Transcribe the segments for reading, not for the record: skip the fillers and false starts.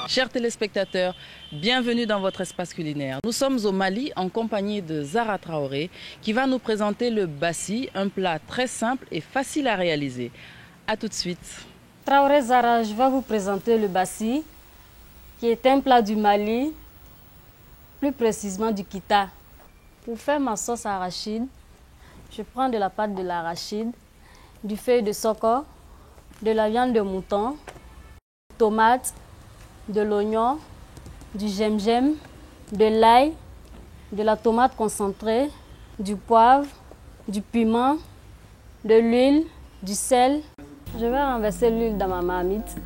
Chers téléspectateurs, bienvenue dans votre espace culinaire. Nous sommes au Mali en compagnie de Zahra Traoré qui va nous présenter le bassi, un plat très simple et facile à réaliser. A tout de suite. Traoré Zahra, je vais vous présenter le bassi qui est un plat du Mali, plus précisément du Kita. Pour faire ma sauce arachide, je prends de la pâte de l'arachide, du feuille de soko, de la viande de mouton, tomates, de l'oignon, du gingembre, de l'ail, de la tomate concentrée, du poivre, du piment, de l'huile, du sel. Je vais renverser l'huile dans ma marmite.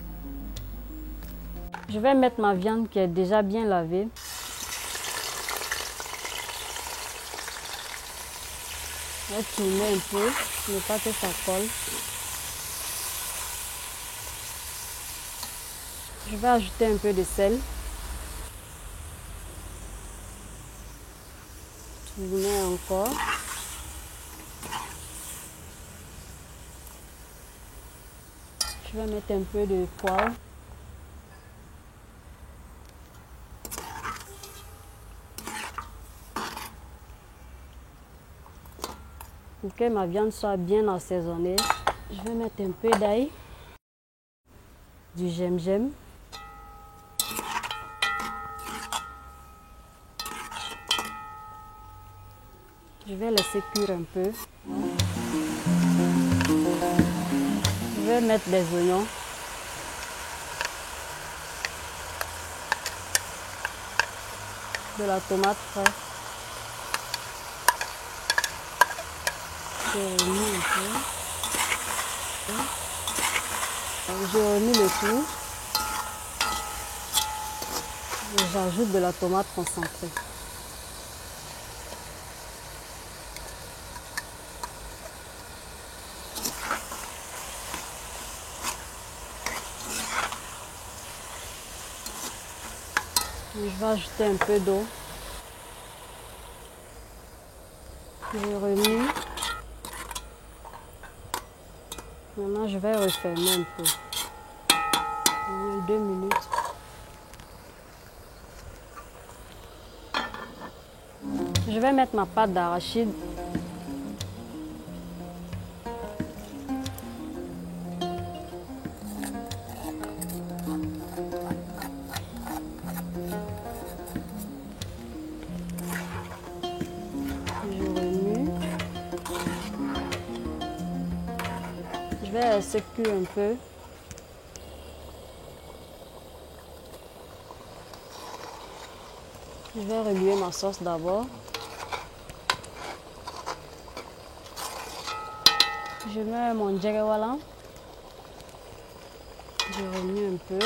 Je vais mettre ma viande qui est déjà bien lavée. Je vais tourner un peu, ne pas que ça colle. Je vais ajouter un peu de sel. Tourner encore. Je vais mettre un peu de poivre. Pour que ma viande soit bien assaisonnée, je vais mettre un peu d'ail, du gingembre. Je vais laisser cuire un peu. Je vais mettre des oignons. De la tomate fraîche. Je remue un peu. Je remue le tout. Et j'ajoute de la tomate concentrée. Je vais ajouter un peu d'eau. Je remue. Maintenant, je vais refermer un peu. 2 minutes. Je vais mettre ma pâte d'arachide. Je vais laisser cuire un peu. Je vais remuer ma sauce d'abord. Je mets mon djegewala. Je remue un peu.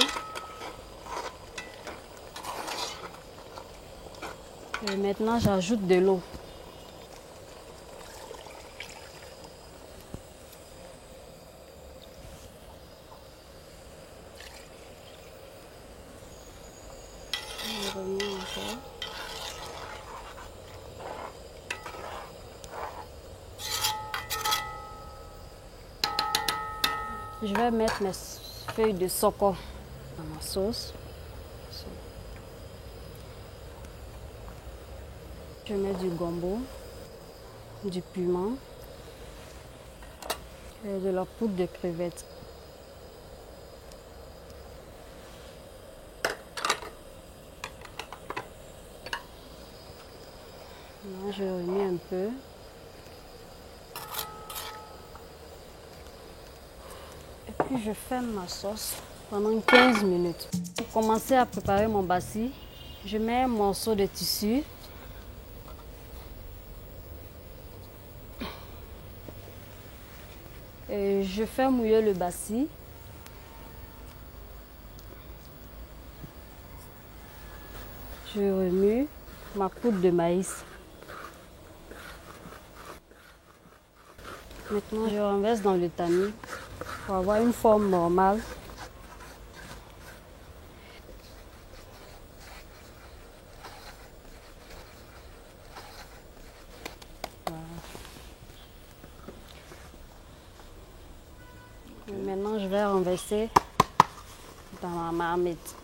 Et maintenant, j'ajoute de l'eau. Je remue encore. Je vais mettre mes feuilles de soko dans ma sauce. Je mets du gombo, du piment et de la poudre de crevettes. Là, je remets un peu. Et puis je ferme ma sauce pendant 15 minutes. Pour commencer à préparer mon bassi, je mets un morceau de tissu. Et je fais mouiller le bassi. Je remue ma poudre de maïs. Maintenant, je renverse dans le tamis pour avoir une forme normale. Maintenant, je vais renverser dans ma marmite.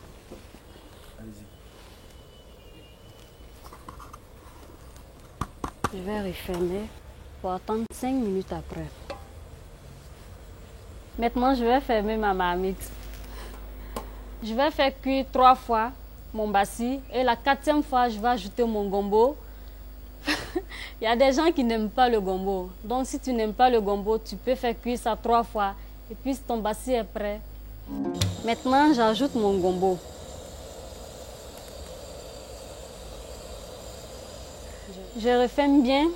Je vais refermer pour attendre 5 minutes après. Maintenant, je vais fermer ma marmite. Je vais faire cuire 3 fois mon bassi et la 4e fois, je vais ajouter mon gombo. Il y a des gens qui n'aiment pas le gombo. Donc, si tu n'aimes pas le gombo, tu peux faire cuire ça 3 fois. Et puis, ton bassi est prêt. Maintenant, j'ajoute mon gombo. Je referme bien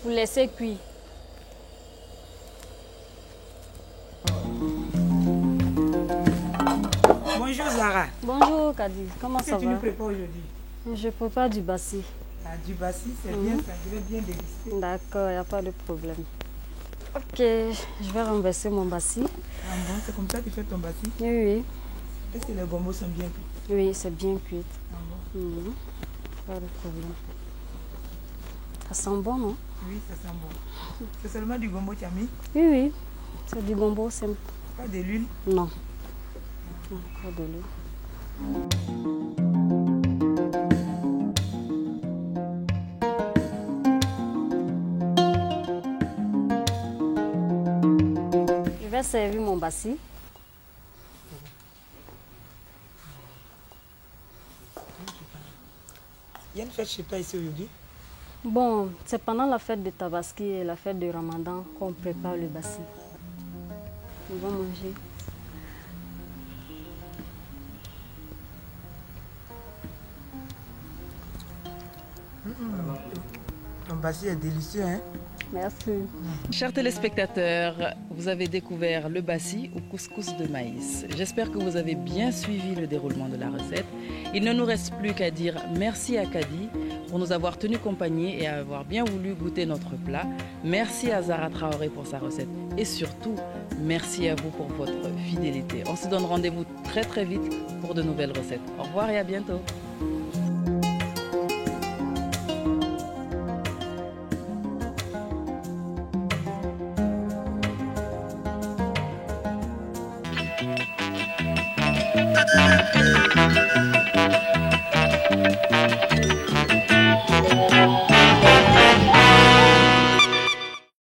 pour laisser cuire. Bonjour Zara. Bonjour Kadi, comment ça va? Qu'est-ce que tu nous prépares aujourd'hui? Je prépare du bassi. Ah, du bassi, c'est bien ça, je vais bien déguster. D'accord, il n'y a pas de problème. Ok, je vais renverser mon bassi. Ah bon, c'est comme ça que tu fais ton bassi? Oui, oui. Est-ce que les gombos sont bien cuits? Oui, c'est bien cuit. Ah bon? Pas de problème. Ça sent bon, non? Oui, ça sent bon. C'est seulement du gombo que tu as mis? Oui, oui. C'est du gombo simple. Pas de l'huile? Non. Non, pas de l'huile. Je vais servir mon bassi. Il y a une fête chez toi ici aujourd'hui? Bon, c'est pendant la fête de Tabaski et la fête de Ramadan qu'on prépare le bassi. On va manger. Ton bassi est délicieux, hein? Merci. Chers téléspectateurs, vous avez découvert le bassi ou couscous de maïs. J'espère que vous avez bien suivi le déroulement de la recette. Il ne nous reste plus qu'à dire merci à Kadi pour nous avoir tenu compagnie et avoir bien voulu goûter notre plat. Merci à Zara Traoré pour sa recette et surtout, merci à vous pour votre fidélité. On se donne rendez-vous très vite pour de nouvelles recettes. Au revoir et à bientôt.